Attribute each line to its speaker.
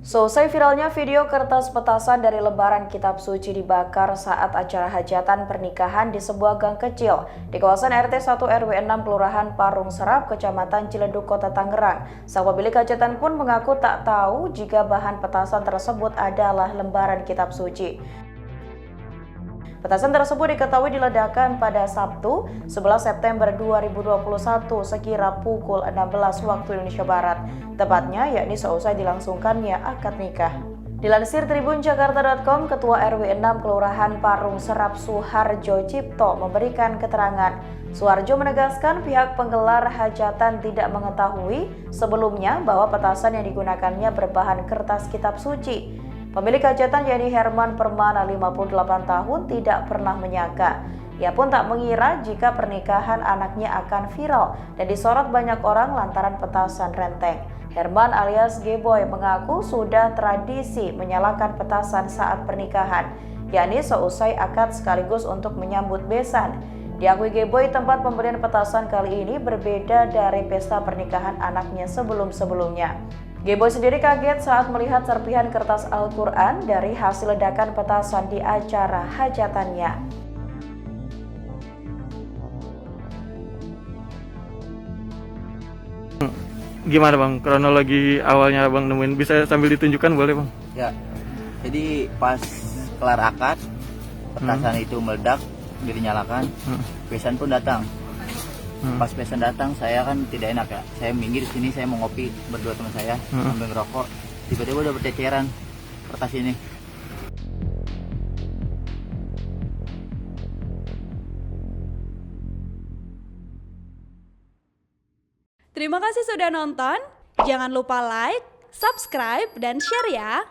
Speaker 1: Selesai viralnya video kertas petasan dari lembaran kitab suci dibakar saat acara hajatan pernikahan di sebuah gang kecil di kawasan RT 1 RW 6 Kelurahan Parung Serap, Kecamatan Ciledug, Kota Tangerang. Sang pemilik hajatan pun mengaku tak tahu jika bahan petasan tersebut adalah lembaran kitab suci. Petasan tersebut diketahui diledakkan pada Sabtu 11 September 2021 sekira pukul 16 waktu Indonesia Barat. Tepatnya yakni seusai dilangsungkannya akad nikah. Dilansir tribunjakarta.com, Ketua RW 6 Kelurahan Parung Serap Suharjo Cipto memberikan keterangan. Suharjo menegaskan pihak penggelar hajatan tidak mengetahui sebelumnya bahwa petasan yang digunakannya berbahan kertas kitab suci. Pemilik hajatan yakni Herman Permana 58 tahun tidak pernah menyangka. Ia pun tak mengira jika pernikahan anaknya akan viral dan disorot banyak orang lantaran petasan renteng. Herman alias G-Boy mengaku sudah tradisi menyalakan petasan saat pernikahan, yakni seusai akad sekaligus untuk menyambut besan. Diakui G-Boy, tempat pemberian petasan kali ini berbeda dari pesta pernikahan anaknya sebelum-sebelumnya. G-Boy sendiri kaget saat melihat serpihan kertas Al-Quran dari hasil ledakan petasan di acara hajatannya.
Speaker 2: Gimana Bang, kronologi awalnya Bang nemuin, bisa sambil ditunjukkan boleh Bang?
Speaker 3: Ya, jadi pas kelar akad, petasan itu meledak, dinyalakan, besan pun datang. Pas besan datang, saya kan tidak enak ya. Saya minggir di sini, saya mau ngopi berdua teman saya, sambil ngerokok. Tiba-tiba udah berceceran kertas ini.
Speaker 4: Terima kasih sudah nonton. Jangan lupa like, subscribe, dan share ya.